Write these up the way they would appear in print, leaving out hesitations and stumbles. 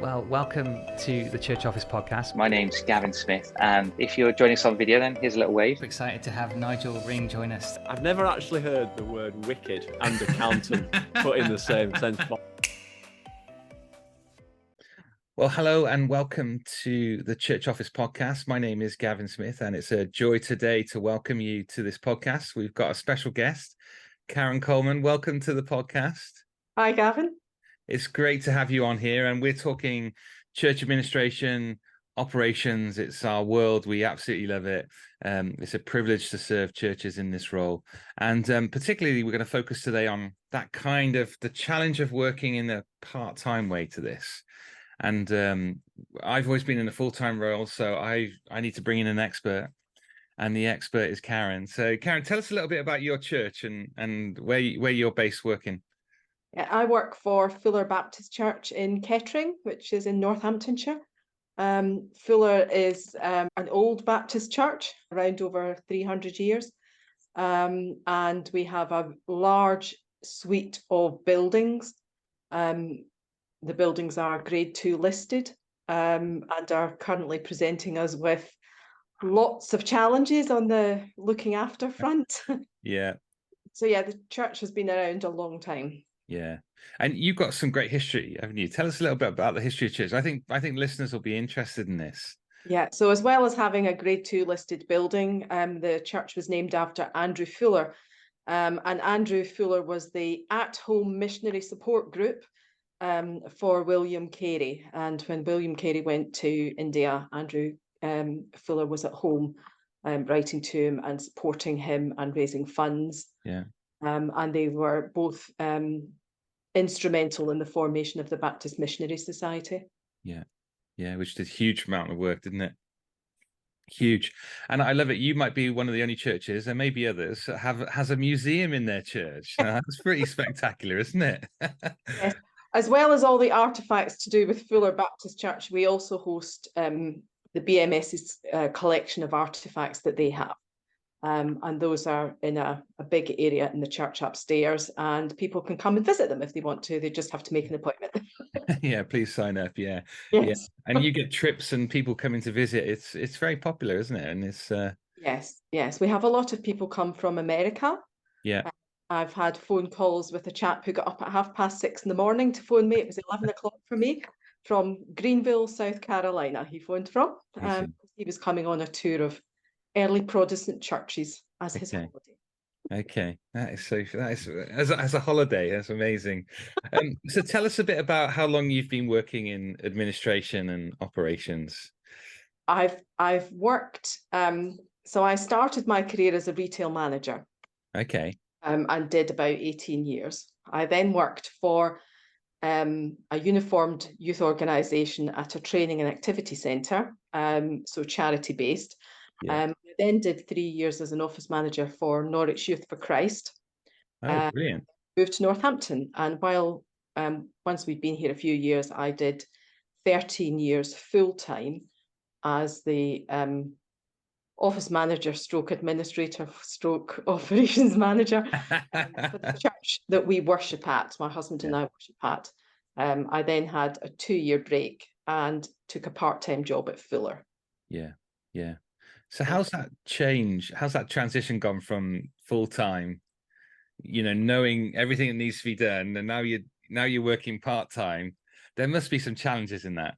Well, welcome to the Church Office podcast. My name's Gavin Smith, and if you're joining us on video, then here's a little wave. We're excited to have Nigel Ring join us. I've never actually heard the word wicked and accountant put in the same sentence. Well, hello and welcome to the Church Office podcast. My name is Gavin Smith, and it's a joy today to welcome you to this podcast. We've got a special guest, Karen Coleman. Welcome to the podcast. Hi, Gavin. It's great to have you on here, and we're talking church administration, operations. It's our world. We absolutely love it. It's a privilege to serve churches in this role. And particularly, we're going to focus today on that kind of the challenge of working in a part-time way to this. And I've always been in a full-time role, so I need to bring in an expert, and the expert is Karen. So Karen, tell us a little bit about your church and where you're based working. I work for Fuller Baptist Church in Kettering, which is in Northamptonshire. Fuller is an old Baptist church, around over 300 years. And we have a large suite of buildings. The buildings are Grade 2 listed and are currently presenting us with lots of challenges on the looking after front. Yeah. So yeah, the church has been around a long time. Yeah, and you've got some great history, haven't you? Tell us a little bit about the history of church. I think listeners will be interested in this. Yeah, so as well as having a Grade 2 listed building, the church was named after Andrew Fuller. And Andrew Fuller was the at-home missionary support group for William Carey. And when William Carey went to India, Andrew Fuller was at home writing to him and supporting him and raising funds. Yeah. And they were both instrumental in the formation of the Baptist Missionary Society. Yeah, which did a huge amount of work, didn't it? Huge. And I love it. You might be one of the only churches, and maybe others, has a museum in their church. That's pretty spectacular, isn't it? Yes. As well as all the artifacts to do with Fuller Baptist Church, we also host the BMS's collection of artifacts that they have. And those are in a big area in the church upstairs, and people can come and visit them if they want to. They just have to make an appointment. Yeah, please sign up. Yeah. Yes. Yeah. And you get trips and people coming to visit. It's very popular, isn't it? And it's Yes. We have a lot of people come from America. Yeah. I've had phone calls with a chap who got up at 6:30 in the morning to phone me. It was 11 o'clock for me, from Greenville, South Carolina. He phoned from. He was coming on a tour of early Protestant churches as his holiday. Okay, that is as a holiday. That's amazing. So tell us a bit about how long you've been working in administration and operations. I've worked. So I started my career as a retail manager. Okay. And did about 18 years. I then worked for a uniformed youth organisation at a training and activity centre, so charity based. Yeah. I then did 3 years as an office manager for Norwich Youth for Christ. Oh, brilliant. Moved to Northampton, and while once we'd been here a few years, I did 13 years full time as the office manager stroke administrator stroke operations manager for the church that we worship at, my husband and I worship at. I then had a 2-year break and took a part-time job at Fuller. Yeah. So how's that change? How's that transition gone from full-time, knowing everything that needs to be done, and now you're working part-time? There must be some challenges in that.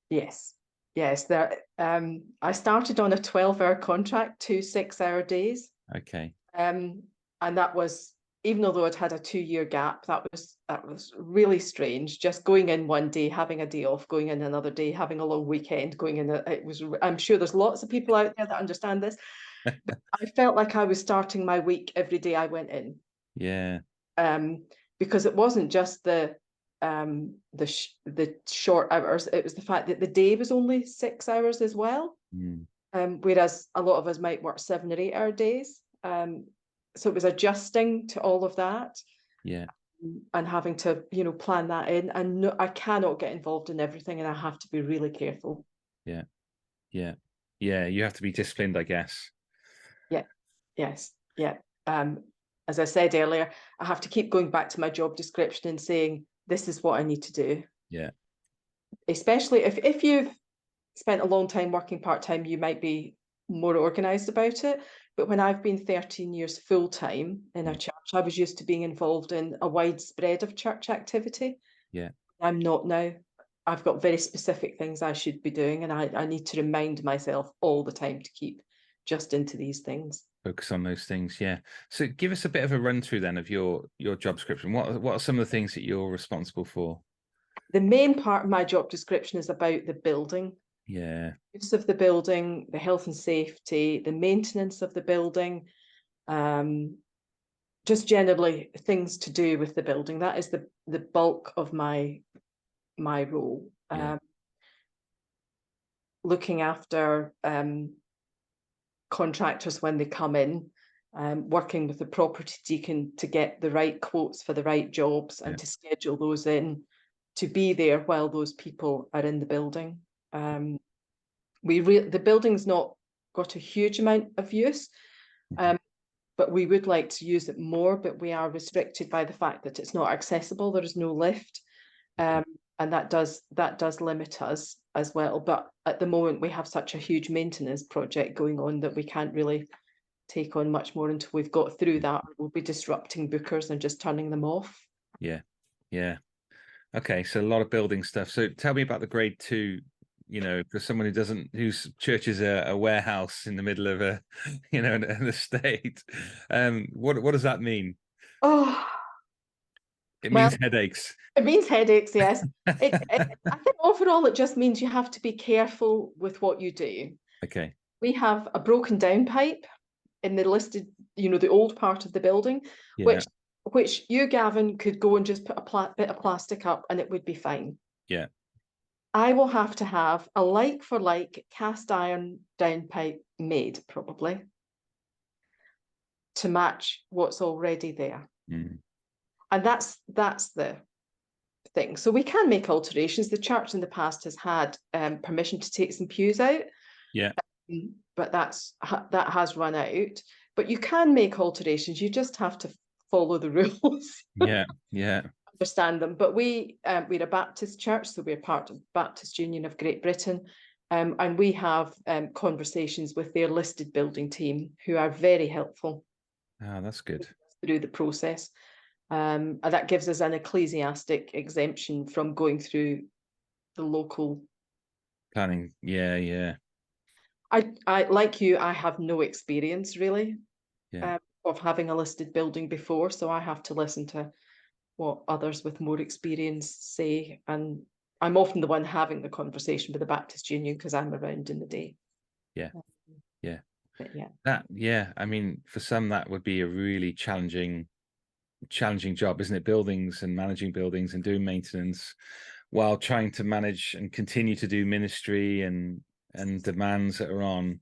Yes. There. I started on a 12-hour contract, 2 6-hour days. Okay. And that was, even although I'd had a 2-year gap, that was really strange. Just going in one day, having a day off, going in another day, having a long weekend, going in. I'm sure there's lots of people out there that understand this. But I felt like I was starting my week every day I went in. Yeah. Because it wasn't just the short hours, it was the fact that the day was only 6 hours as well. Whereas a lot of us might work 7 or 8 hour days. So it was adjusting to all of that. Yeah. And having to, plan that in. And no, I cannot get involved in everything, and I have to be really careful. Yeah. You have to be disciplined, I guess. Yeah. Yes. Yeah. As I said earlier, I have to keep going back to my job description and saying, this is what I need to do. Yeah. especially if you've spent a long time working part-time, you might be more organised about it. But when I've been 13 years full-time in a church, I was used to being involved in a wide spread of church activity. Yeah. I'm not now. I've got very specific things I should be doing, and I need to remind myself all the time to keep just into these things. Focus on those things, yeah. So give us a bit of a run through then of your job description. What are some of the things that you're responsible for? The main part of my job description is about the building. Yeah. Use of the building, the health and safety, the maintenance of the building, just generally things to do with the building. That is the bulk of my role. Yeah. Looking after contractors when they come in, working with the property deacon to get the right quotes for the right jobs and to schedule those in, to be there while those people are in the building. The building's not got a huge amount of use, but we would like to use it more, but we are restricted by the fact that it's not accessible. There is no lift, and that does limit us as well. But at the moment, we have such a huge maintenance project going on that we can't really take on much more until we've got through that. We'll be disrupting bookers and just turning them off. Yeah. Okay, so a lot of building stuff. So tell me about the grade 2. For someone whose church is a warehouse in the middle of an estate. What does that mean? Oh, It means headaches. It means headaches, yes. I think overall it just means you have to be careful with what you do. Okay. We have a broken down pipe in the listed, the old part of the building, which you, Gavin, could go and just put a bit of plastic up and it would be fine. Yeah. I will have to have a like for like cast iron down pipe made, probably, to match what's already there. And that's the thing. So we can make alterations. The church in the past has had permission to take some pews out. Yeah. But that has run out. But you can make alterations. You just have to follow the rules. Yeah. Understand them. But we're a Baptist church, so we're part of Baptist Union of Great Britain. And we have conversations with their listed building team, who are very helpful. Oh, that's good. Through the process. And that gives us an ecclesiastic exemption from going through the local planning. Yeah. I like you, I have no experience really Yeah. Of having a listed building before, so I have to listen to what others with more experience say, and I'm often the one having the conversation with the Baptist Union because I'm around in the day. Yeah. I mean, for some that would be a really challenging job, isn't it? Buildings and managing buildings and doing maintenance while trying to manage and continue to do ministry and demands that are on.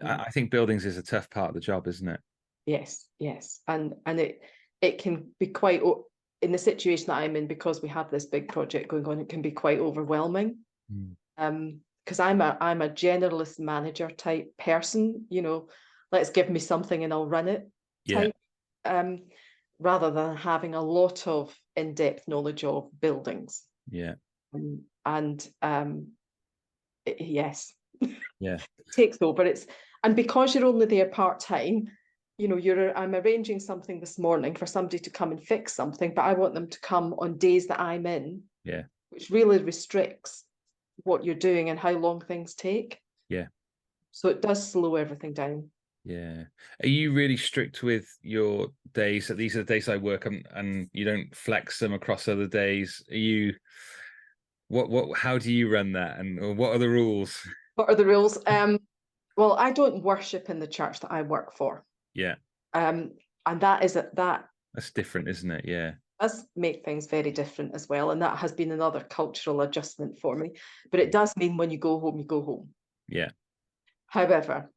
I think buildings is a tough part of the job, isn't it? Yes, and it can be quite, in the situation that I'm in, because we have this big project going on, it can be quite overwhelming. Because I'm a generalist manager type person, let's give me something and I'll run it type, rather than having a lot of in-depth knowledge of buildings. Yes. It takes over. And because you're only there part-time, I'm arranging something this morning for somebody to come and fix something, but I want them to come on days that I'm in, which really restricts what you're doing and how long things take. So it does slow everything down. Are you really strict with your days, that these are the days I work, and you don't flex them across other days? Are you how do you run that, and what are the rules? What are the rules? Well, I don't worship in the church that I work for. And that's different, isn't it? It does make things very different as well, and that has been another cultural adjustment for me. But it does mean when you go home, you go home. However,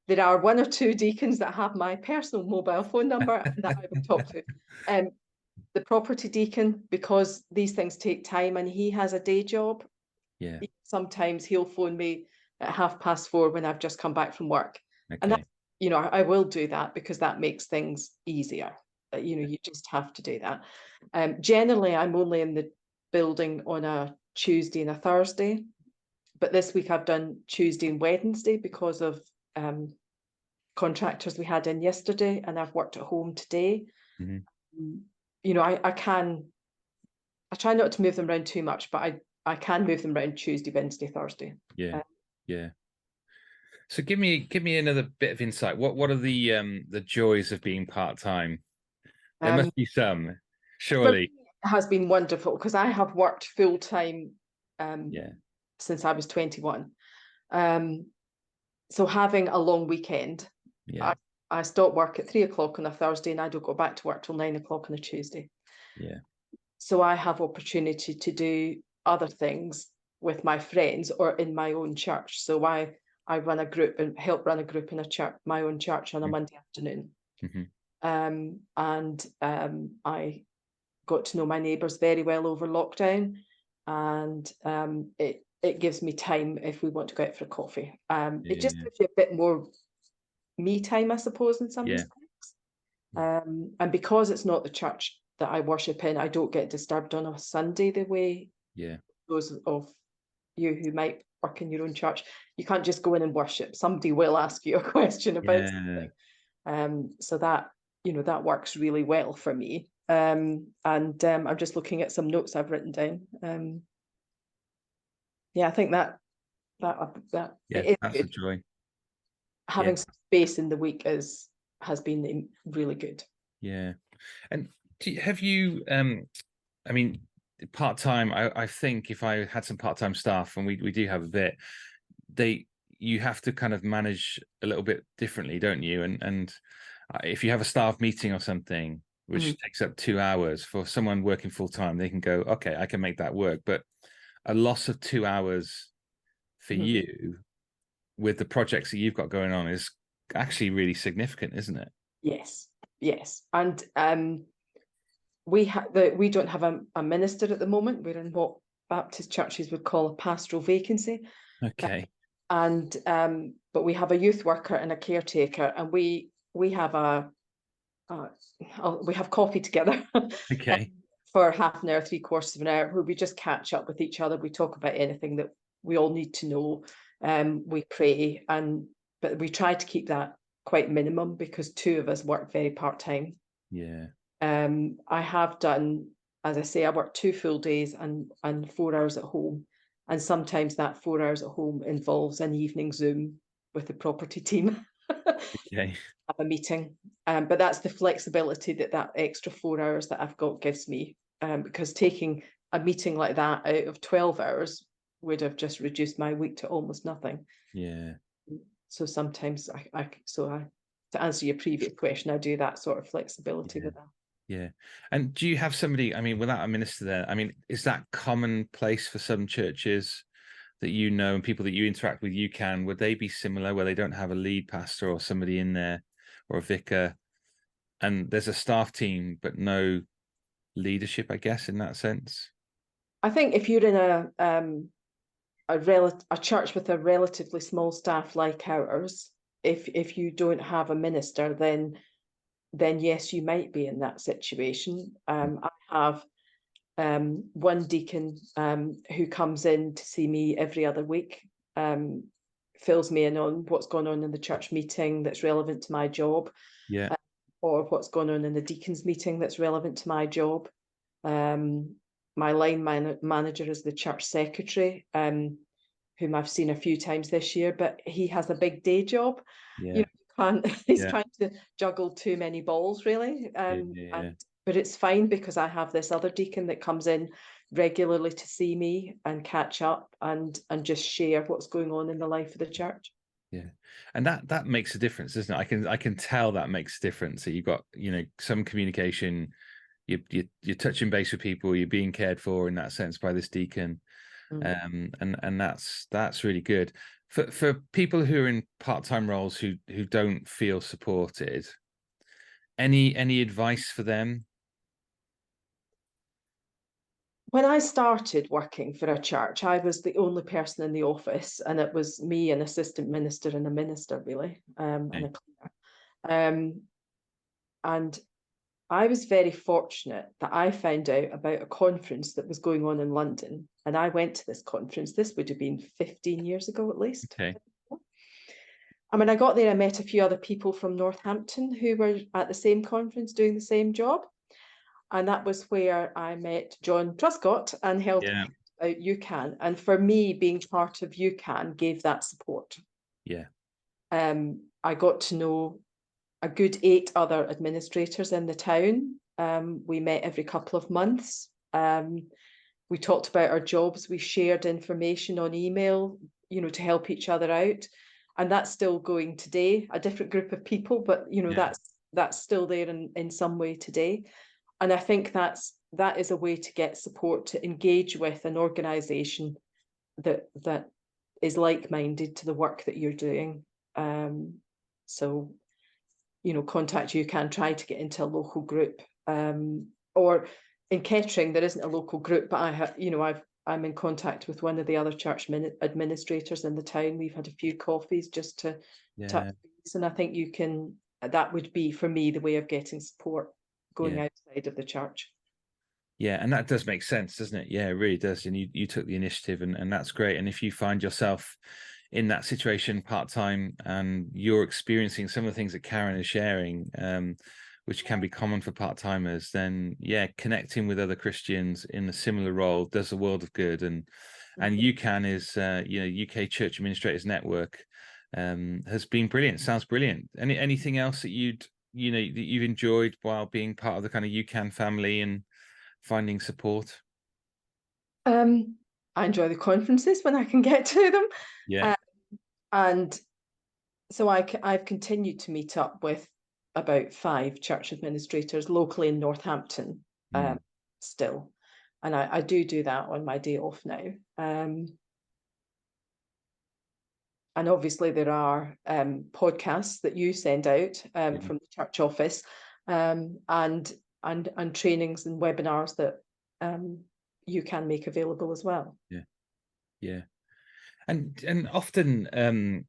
there are one or two deacons that have my personal mobile phone number that I would talk to. The property deacon, because these things take time and he has a day job. Sometimes he'll phone me at 4:30 when I've just come back from work. And that, I will do that because that makes things easier. You just have to do that. Generally, I'm only in the building on a Tuesday and a Thursday. But this week I've done Tuesday and Wednesday because of contractors we had in yesterday, and I've worked at home today. Mm-hmm. You know, I try not to move them around too much, but I can move them around Tuesday, Wednesday, Thursday. Yeah, yeah. So give me another bit of insight. What are the joys of being part-time? There must be some, surely. It has been wonderful because I have worked full-time Yeah. since I was 21. So having a long weekend, Yeah. I stop work at 3 o'clock on a Thursday and I don't go back to work till 9 o'clock on a Tuesday. Yeah. So I have opportunity to do other things with my friends or in my own church. So I run a group and help run a group in a church, my own church, on a Monday afternoon. Mm-hmm. I got to know my neighbours very well over lockdown, and it gives me time if we want to go out for a coffee. It just gives you a bit more me time, I suppose, in some respects. And because it's not the church that I worship in, I don't get disturbed on a Sunday the way those of you who might work in your own church. You can't just go in and worship. Somebody will ask you a question about something. So that, you know, that works really well for me. I'm just looking at some notes I've written down. I think that it is that's good. a joy. Having some space in the week has been really good. Yeah. And have you I mean, part-time, I think if I had some part-time staff, and we do have a bit, you have to kind of manage a little bit differently, don't you? And if you have a staff meeting or something which takes up 2 hours, for someone working full-time, they can go, okay, I can make that work. But a loss of 2 hours for you with the projects that you've got going on is actually really significant, isn't it? Yes. And we don't have a minister at the moment. We're in what Baptist churches would call a pastoral vacancy. Okay. But we have a youth worker and a caretaker, and we have we have coffee together. Okay. For half an hour, 3/4 of an hour, where we just catch up with each other. We talk about anything that we all need to know. We pray, but we try to keep that quite minimum because 2 of us work very part-time. Yeah. I have done, as I say, I work 2 full days and 4 hours at home. And sometimes that 4 hours at home involves an evening Zoom with the property team. Okay. Have a meeting. But that's the flexibility that extra 4 hours that I've got gives me. Because taking a meeting like that out of 12 hours would have just reduced my week to almost nothing. Yeah. So sometimes to answer your previous question, I do that sort of flexibility with that. Yeah. And do you have somebody, I mean, without a minister there, I mean, is that commonplace for some churches that you know and people that you interact with, UCAN, would they be similar where they don't have a lead pastor or somebody in there or a vicar, and there's a staff team but no leadership, I guess, in that sense? I think if you're in a church with a relatively small staff like ours, if you don't have a minister, then yes, you might be in that situation. I have one deacon who comes in to see me every other week, fills me in on what's going on in the church meeting that's relevant to my job, or what's going on in the deacon's meeting that's relevant to my job. My line manager is the church secretary, whom I've seen a few times this year, but he has a big day job. You know, he's trying to juggle too many balls, really. But it's fine because I have this other deacon that comes in regularly to see me and catch up and just share what's going on in the life of the church. Yeah. And that makes a difference, doesn't it? I can tell that makes a difference. That you've got, you know, some communication, you're touching base with people, you're being cared for in that sense by this deacon. And that's really good. For people who are in part-time roles who don't feel supported, any advice for them? When I started working for a church, I was the only person in the office, and it was me, an assistant minister, and a minister, really, and a cleaner. And I was very fortunate that I found out about a conference that was going on in London And I went to this conference. This would have been 15 years ago at least. Okay. And when I got there, I met a few other people from Northampton who were at the same conference doing the same job. And that was where I met John Truscott and held Yeah. out UCAN. And for me, being part of UCAN gave that support. Yeah. I got to know a good 8 other administrators in the town. We met every couple of months. We talked about our jobs. We shared information on email, you know, to help each other out. And that's still going today, a different group of people, but, you know, Yeah. that's still there in some way today. And I think that is a way to get support, to engage with an organisation that is like-minded to the work that you're doing. So, you know, contact UCAN, try to get into a local group. Or in Kettering, there isn't a local group, but I'm in contact with one of the other church administrators in the town. We've had a few coffees just to touch base, and I think that would be for me the way of getting support going outside of the church. Yeah, and that does make sense, doesn't it? Yeah, it really does. And you took the initiative, and that's great. And if you find yourself in that situation part-time and you're experiencing some of the things that Karen is sharing, which can be common for part-timers, then connecting with other Christians in a similar role does a world of good. And UCAN is UK Church Administrators Network has been brilliant. Sounds brilliant. Anything else that you've enjoyed while being part of the kind of UCAN family and finding support? I enjoy the conferences when I can get to them. Yeah. And so I've continued to meet up with about 5 church administrators locally in Northampton still. And I do that on my day off now. And obviously there are podcasts that you send out from the church office, and trainings and webinars that you can make available as well. Yeah. And often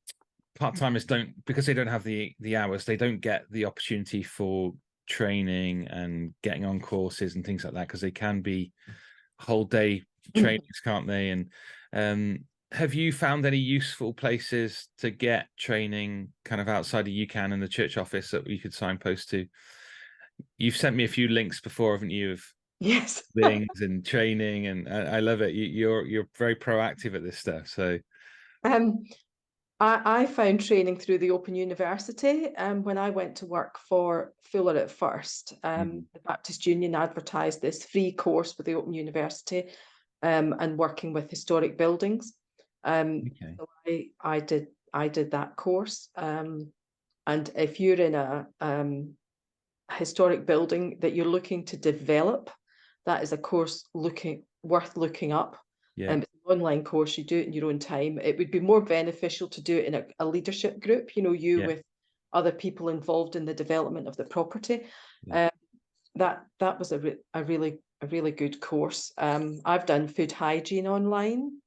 part-timers don't, because they don't have the hours, they don't get the opportunity for training and getting on courses and things like that, because they can be whole day trainings, can't they? And have you found any useful places to get training kind of outside of UCAN and the church office that you could signpost to? You've sent me a few links before, haven't you, of Yes. things and training, and I love it. You're very proactive at this stuff. So I found training through the Open University. When I went to work for Fuller at first, the Baptist Union advertised this free course with the Open University, and working with historic buildings. So I did that course. And if you're in a historic building that you're looking to develop, that is a course worth looking up. It's an online course. You do it in your own time. It would be more beneficial to do it in a leadership group, with other people involved in the development of the property. That was a really good course. I've done food hygiene online.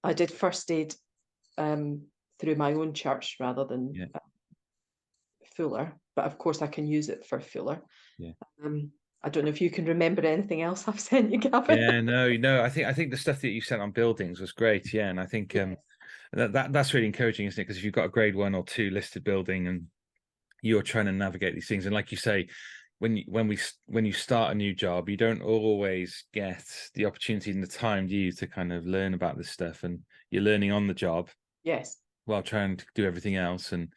I did first aid through my own church rather than Fuller, but of course I can use it for Fuller. I don't know if you can remember anything else I've sent you, Gavin. No. I think the stuff that you sent on buildings was great. And I think that's really encouraging, isn't it? Because if you've got a grade 1 or 2 listed building and you're trying to navigate these things, and like you say, when you start a new job, you don't always get the opportunity and the time, do you, to kind of learn about this stuff, and you're learning on the job. Yes. While trying to do everything else. And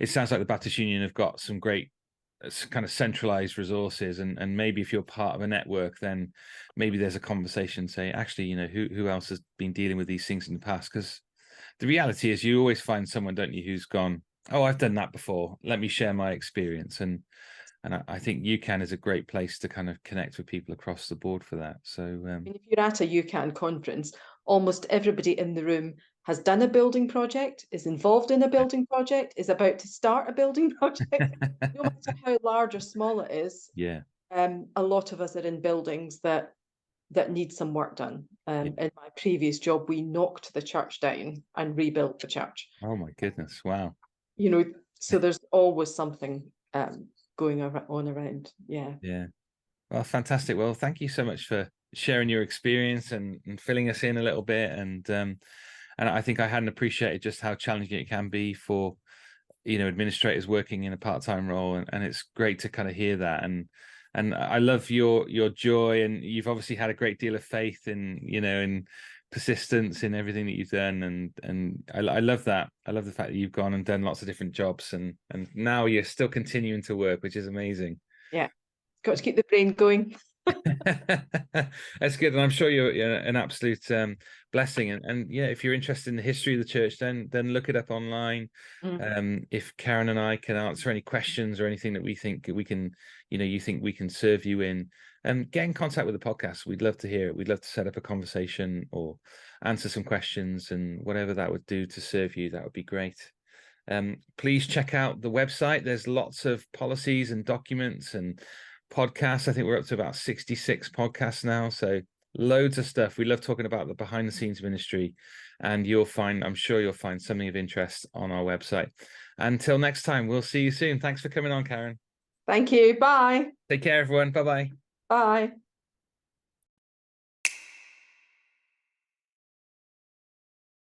it sounds like the Baptist Union have got some great kind of centralized resources, and maybe if you're part of a network, then maybe there's a conversation, say, actually, who else has been dealing with these things in the past? Because the reality is you always find someone, don't you, who's gone, oh, I've done that before, let me share my experience. And I think UCAN is a great place to kind of connect with people across the board for that. So if you're at a UCAN conference, almost everybody in the room has done a building project, is involved in a building project, is about to start a building project. No matter how large or small it is, a lot of us are in buildings that need some work done. In my previous job, we knocked the church down and rebuilt the church. Oh my goodness, wow. So there's always something going on around. Well, fantastic. Well, thank you so much for sharing your experience and filling us in a little bit. And I think I hadn't appreciated just how challenging it can be for, administrators working in a part-time role. And it's great to kind of hear that. And I love your joy, and you've obviously had a great deal of faith in persistence in everything that you've done. And I love that. I love the fact that you've gone and done lots of different jobs, and now you're still continuing to work, which is amazing. Yeah, got to keep the brain going. That's good, and I'm sure you're an absolute blessing. And yeah, if you're interested in the history of the church, then look it up online. If Karen and I can answer any questions or anything that we think we can, you think we can serve you in, get in contact with the podcast. We'd love to hear it. We'd love to set up a conversation or answer some questions, and whatever that would do to serve you, that would be great. Please check out the website. There's lots of policies and documents and podcasts. I think we're up to about 66 podcasts now, so loads of stuff. We love talking about the behind the scenes ministry, and I'm sure you'll find something of interest on our website. Until next time, we'll see you soon. Thanks for coming on, Karen. Thank you. Bye. Take care, everyone. Bye-bye. Bye.